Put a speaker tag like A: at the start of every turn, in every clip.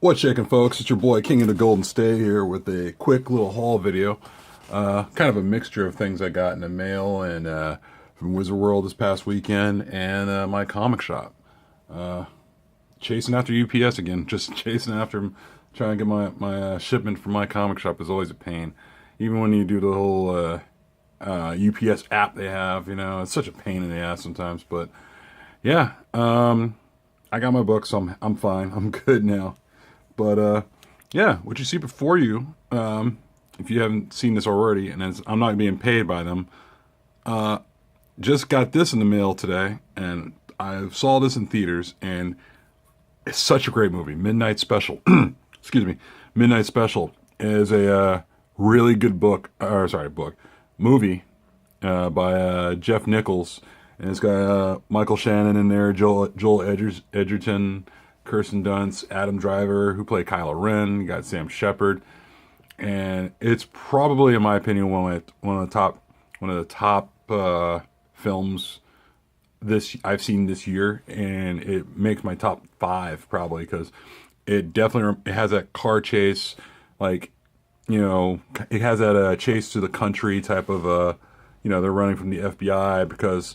A: What's shaking, folks? It's your boy King of the Golden State here with a quick little haul video. Kind of a mixture of things I got in the mail and from Wizard World this past weekend and my comic shop. Chasing after UPS again, just chasing after them, trying to get my shipment from my comic shop is always a pain. Even when you do the whole UPS app they have, it's such a pain in the ass sometimes. But yeah, I got my book, so I'm fine. I'm good now. But yeah, what you see before you, if you haven't seen this already, and I'm not being paid by them, just got this in the mail today, and I saw this in theaters, and it's such a great movie. Midnight Special, excuse me, Midnight Special is a really good movie by Jeff Nichols, and it's got Michael Shannon in there, Joel Edgerton, Kirsten Dunst, Adam Driver, who played Kylo Ren. You got Sam Shepard, and it's probably, in my opinion, one of the top films I've seen this year, and it makes my top 5 probably because it definitely has that car chase, like it has that chase to the country type of they're running from the FBI because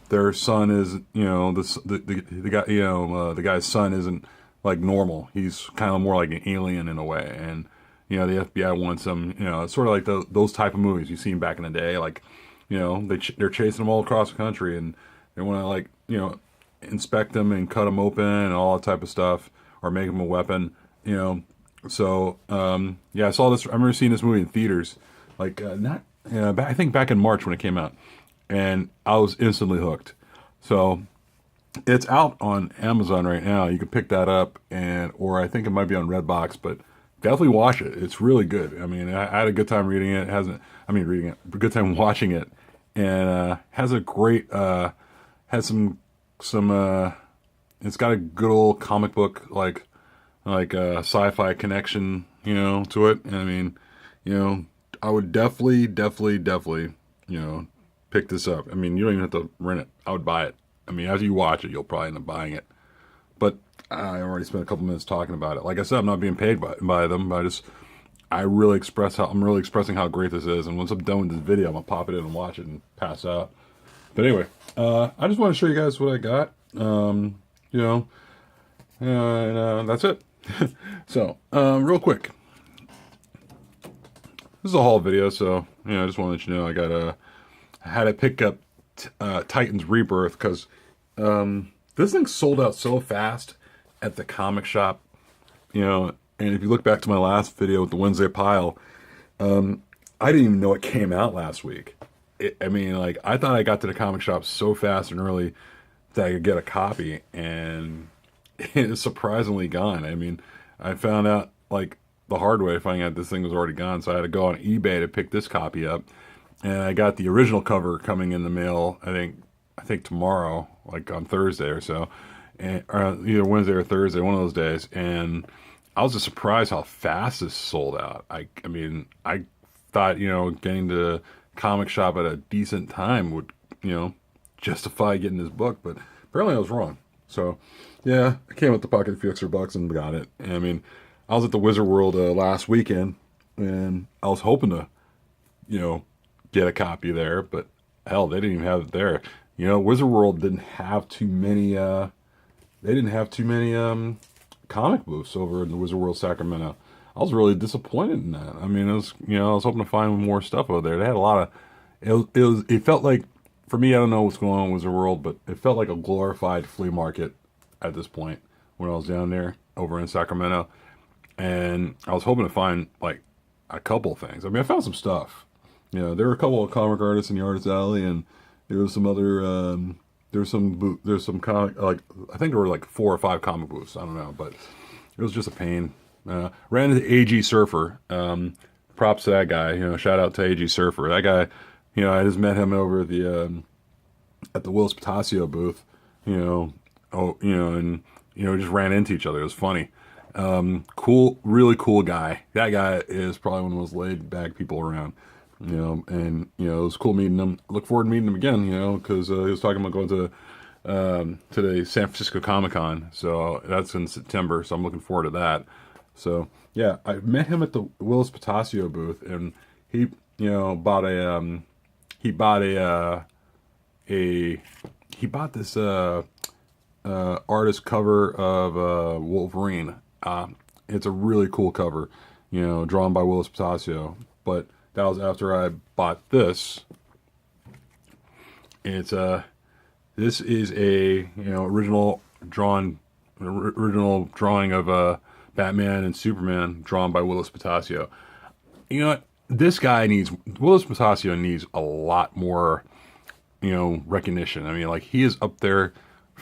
A: their son is, the guy, the guy's son isn't like normal. He's kind of more like an alien in a way. And, the FBI wants him, it's sort of like those type of movies you've seen back in the day. Like, they're chasing them all across the country and they want to inspect them and cut them open and all that type of stuff or make them a weapon, So, yeah, I saw this. I remember seeing this movie in theaters, I think back in March when it came out. And I was instantly hooked. So it's out on Amazon right now. You can pick that up, or I think it might be on Redbox, but definitely watch it. It's really good. I mean, I had a good time reading it. A good time watching it, and has a great has some it's got a good old comic book like sci-fi connection, to it. And I mean, I would definitely, pick this up. I mean, you don't even have to rent it. I would buy it. I mean, as you watch it, you'll probably end up buying it. But I already spent a couple minutes talking about it. Like I said, I'm not being paid by them. But I'm really expressing how great this is. And once I'm done with this video, I'm gonna pop it in and watch it and pass out. But anyway, I just want to show you guys what I got. And that's it. So, real quick, this is a haul video. So, I just want to let you know I had to pick up Titans Rebirth because this thing sold out so fast at the comic shop, and if you look back to my last video with the Wednesday pile, I didn't even know it came out last week. I thought I got to the comic shop so fast and early that I could get a copy, and it's surprisingly gone. I mean, I found out the hard way, finding out this thing was already gone, so I had to go on eBay to pick this copy up. And I got the original cover coming in the mail, I think tomorrow, like on Thursday or so, or either Wednesday or Thursday, one of those days. And I was just surprised how fast this sold out. I mean, I thought, getting to comic shop at a decent time would, justify getting this book, but apparently I was wrong. So, yeah, I came with the pocket a few extra bucks and got it. And I mean, I was at the Wizard World last weekend, and I was hoping to, get a copy there, but hell, they didn't even have it there. Wizard World didn't have too many comic booths over in the Wizard World Sacramento. I was really disappointed in that. I mean, I was hoping to find more stuff over there. They had a lot of it felt like, for me, I don't know what's going on in Wizard World, but it felt like a glorified flea market at this point when I was down there over in Sacramento. And I was hoping to find a couple things. I mean, I found some stuff. There were a couple of comic artists in the Artist Alley, and there was some other, there's some comic, I think there were 4 or 5 comic booths. I don't know, but it was just a pain. Ran into AG Surfer. Props to that guy. Shout out to AG Surfer. That guy, I just met him over at the Willis Pitasio booth. And just ran into each other. It was funny. Cool, really cool guy. That guy is probably one of the most laid back people around. And it was cool meeting him. Look forward to meeting him again, because he was talking about going to to the San Francisco Comic-Con. So that's in September. So I'm looking forward to that. So yeah, I met him at the Willis Pitasio booth, and he, bought a he bought this artist cover of Wolverine. It's a really cool cover, drawn by Willis Pitasio. But that was after I bought this. It's this is a original drawing of Batman and Superman drawn by Willis Pitasio. You know what? Willis Pitasio needs a lot more, recognition. I mean, like, he is up there.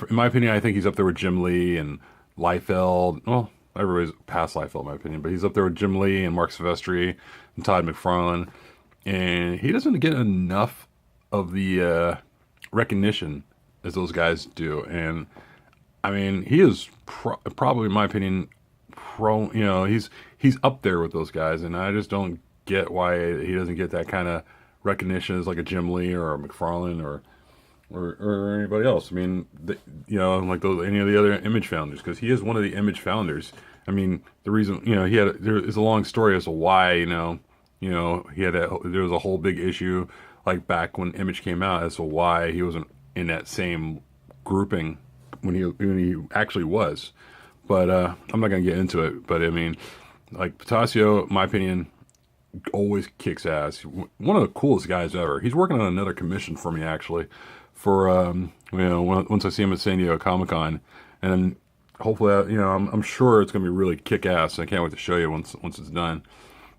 A: In my opinion, I think he's up there with Jim Lee and Liefeld. Well, everybody's past Liefeld, in my opinion, but he's up there with Jim Lee and Mark Silvestri and Todd McFarlane. And he doesn't get enough of the recognition as those guys do. And I mean, he is probably, in my opinion, he's up there with those guys, and I just don't get why he doesn't get that kind of recognition as like a Jim Lee or a McFarlane or anybody else. I mean, like any of the other Image founders, because he is one of the Image founders. I mean, the reason, there is a long story as to why, there was a whole big issue like back when Image came out as to why he wasn't in that same grouping when he actually was. But I'm not going to get into it. But I mean, like, Pitasio, in my opinion, always kicks ass. One of the coolest guys ever. He's working on another commission for me, actually, for once I see him at San Diego Comic-Con, and then hopefully, I'm sure it's going to be really kick ass. I can't wait to show you once it's done.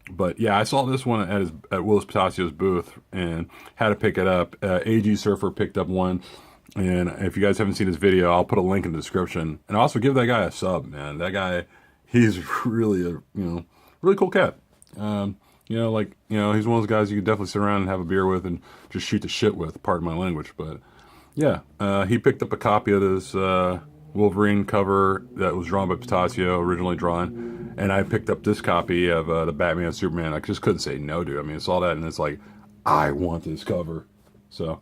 A: But yeah, I saw this one at Willis Pitasio's booth and had to pick it up. AG Surfer picked up one. And if you guys haven't seen his video, I'll put a link in the description. And also give that guy a sub, man. That guy, he's really really cool cat. He's one of those guys you could definitely sit around and have a beer with and just shoot the shit with, pardon my language. But yeah, he picked up a copy of this Wolverine cover that was drawn by Pitasio, originally drawn. And I picked up this copy of the Batman and Superman. I just couldn't say no, dude. I mean, I saw that and it's like, I want this cover. So,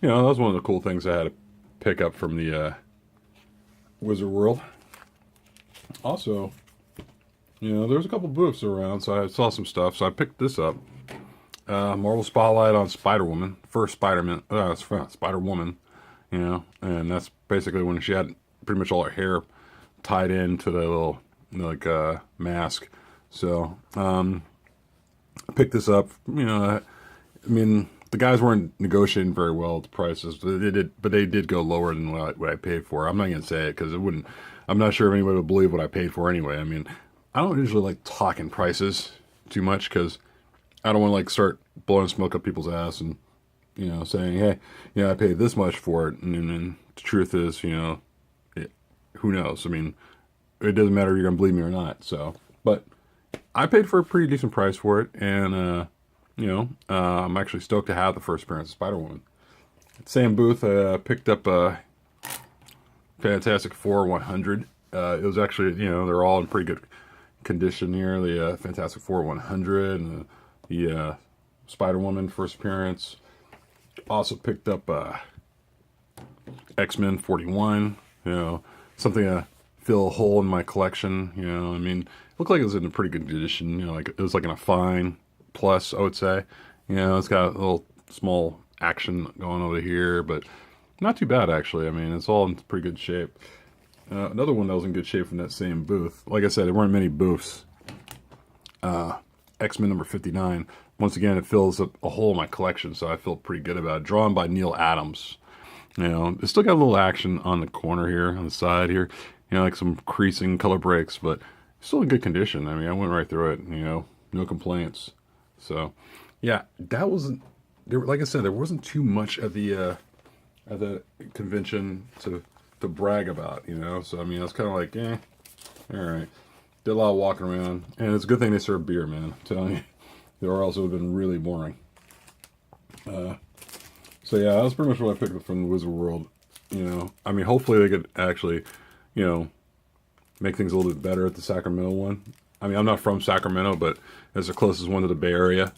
A: that was one of the cool things I had to pick up from the Wizard World. Also, there's a couple booths around, so I saw some stuff. So I picked this up. Marvel Spotlight on Spider-Woman. First Spider-Woman, and that's basically when she had pretty much all her hair tied into the little, mask. So, I picked this up. I mean, the guys weren't negotiating very well with the prices. But they did go lower than what I paid for. I'm not going to say it because it wouldn't. I'm not sure if anybody would believe what I paid for anyway. I mean, I don't usually like talking prices too much because I don't want to start blowing smoke up people's ass and saying, hey, I paid this much for it, and then the truth is, who knows? I mean, it doesn't matter if you're gonna believe me or not. So, but I paid for a pretty decent price for it, and I'm actually stoked to have the first appearance of Spider-Woman. Same booth, picked up a Fantastic Four 100. It was actually, they're all in pretty good condition here. The Fantastic Four 100 and the Spider-Woman first appearance. Also picked up X-Men 41. Something to fill a hole in my collection. I mean, it looked like it was in a pretty good condition. It was in a fine plus, I would say. It's got a little small action going over here, but not too bad, actually. I mean, it's all in pretty good shape. Another one that was in good shape from that same booth. Like I said, there weren't many booths. X-Men number 59. Once again, it fills up a hole in my collection, so I feel pretty good about it. Drawn by Neil Adams. It's still got a little action on the corner here, on the side here. Like some creasing color breaks, but still in good condition. I mean, I went right through it, no complaints. So, yeah, that wasn't, like I said, there wasn't too much at the convention to brag about, So, I mean, I was kind of like, all right. Did a lot of walking around, and it's a good thing they serve beer, man. I'm telling you, or else it would have been really boring. So yeah, that was pretty much what I picked up from the Wizard World. I mean, hopefully they could actually, make things a little bit better at the Sacramento one. I mean, I'm not from Sacramento, but it's the closest one to the Bay Area,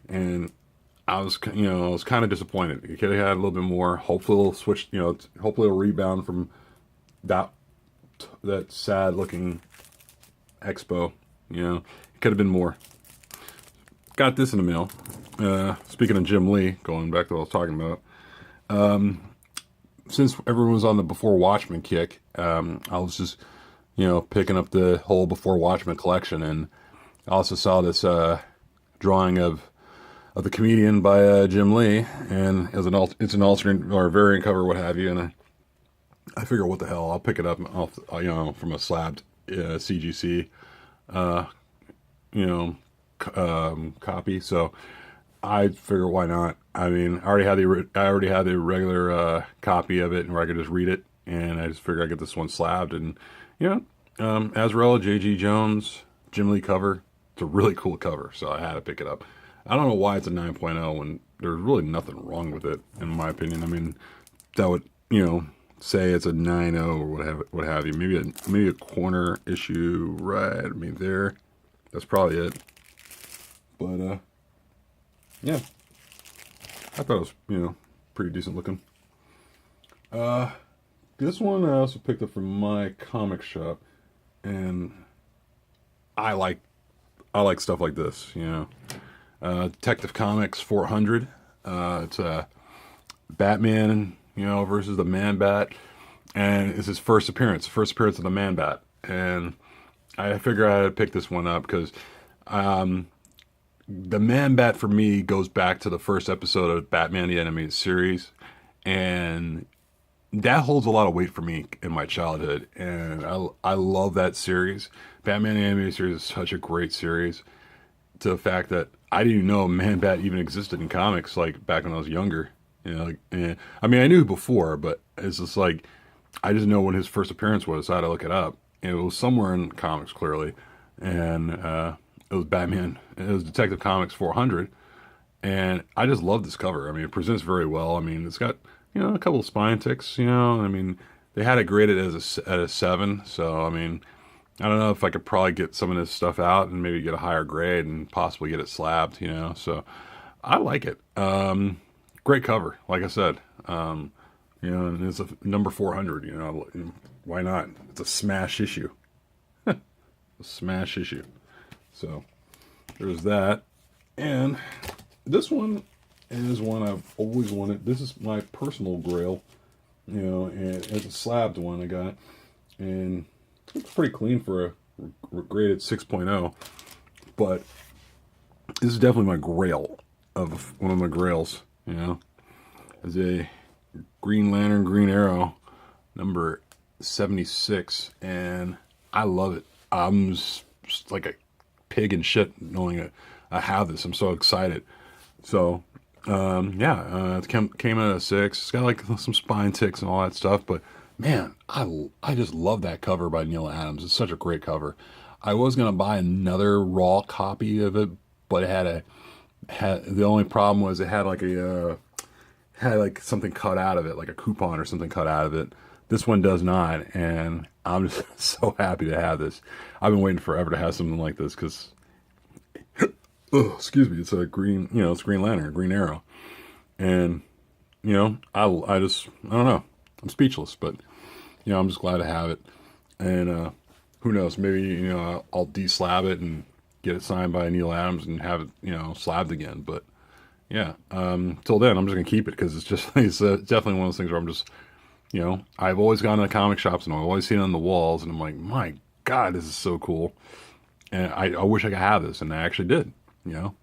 A: and I was kind of disappointed. It could have had a little bit more. Hopefully it'll switch, hopefully it'll rebound from that sad looking expo. It could have been more. Got this in the mail. Speaking of Jim Lee, going back to what I was talking about. Since everyone was on the Before Watchmen kick, I was just, picking up the whole Before Watchmen collection, and I also saw this drawing of the comedian by Jim Lee, and it's an alternate or variant cover, what have you, and I figure, what the hell, I'll pick it up off, from a slabbed CGC, copy. So I figure, why not? I mean, I already had the regular copy of it, where I could just read it, and I just figured I'd get this one slabbed, and Azrael, J.G. Jones, Jim Lee cover. It's a really cool cover, so I had to pick it up. I don't know why it's a 9.0 when there's really nothing wrong with it, in my opinion. I mean, that would, say it's a 9.0 or what have you. Maybe a corner issue right. I mean, that's probably it. But yeah, I thought it was pretty decent looking. This one I also picked up from Mycomicshop, and I like stuff like this. Detective Comics 400. It's Batman, versus the Man Bat, and it's his first appearance of the Man Bat, and I figure I had to pick this one up because the Man Bat for me goes back to the first episode of Batman the Animated Series, and that holds a lot of weight for me in my childhood, and I love that series. Batman the Animated Series is such a great series, to the fact that I didn't even know Man Bat even existed in comics, like back when I was younger. And, I mean, I knew before, but it's just like, I just know when his first appearance was, so I had to look it up. And it was somewhere in comics, clearly. And it was Batman. It was Detective Comics 400. And I just love this cover. I mean, it presents very well. I mean, it's got, a couple of spine ticks, I mean, they had it graded at a 7. So, I mean, I don't know if I could probably get some of this stuff out and maybe get a higher grade and possibly get it slabbed, So I like it. Great cover, like I said. And it's a number 400, why not? It's a smash issue. A smash issue. So there's that. And this one is one I've always wanted. This is my personal grail, and it's a slabbed one I got. And it's pretty clean for a graded 6.0. But this is definitely my grail of one of my grails. As a Green Lantern, Green Arrow, number 76, and I love it. I'm just like a pig in shit knowing I have this. I'm so excited. So, it came in at a 6. It's got like some spine ticks and all that stuff, but man, I just love that cover by Neil Adams. It's such a great cover. I was gonna buy another raw copy of it, but it had the only problem was it had like something cut out of it, like a coupon or something cut out of it. This one does not, and I'm just so happy to have this. I've been waiting forever to have something like this because, excuse me, it's a green, it's Green Lantern, Green Arrow, and I don't know, I'm speechless, but I'm just glad to have it, and who knows, maybe I'll de-slab it and get it signed by Neil Adams and have it slabbed again, but. Yeah. Till then, I'm just gonna keep it because it's definitely one of those things where I'm just, I've always gone to the comic shops and I've always seen it on the walls, and I'm like, my God, this is so cool, and I wish I could have this, and I actually did,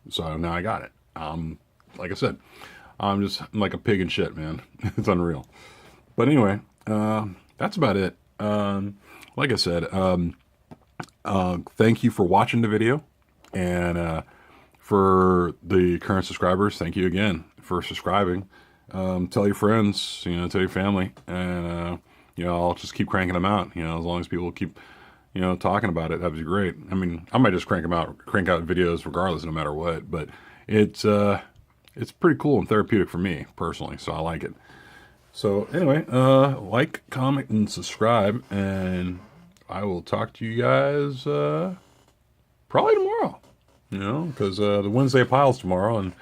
A: So now I got it. Like I said, I'm like a pig in shit, man. It's unreal. But anyway, that's about it. Like I said, thank you for watching the video, and for the current subscribers, thank you again for subscribing. Tell your friends, tell your family, and I'll just keep cranking them out. As long as people keep, talking about it, that'd be great. I mean, I might just crank out videos regardless, no matter what. But it's pretty cool and therapeutic for me personally, so I like it. So anyway, like, comment, and subscribe, and I will talk to you guys probably tomorrow. Because the Wednesday pile's tomorrow, and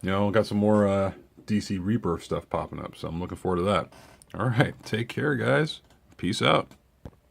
A: you know, got some more DC Rebirth stuff popping up, so I'm looking forward to that. All right, take care, guys. Peace out.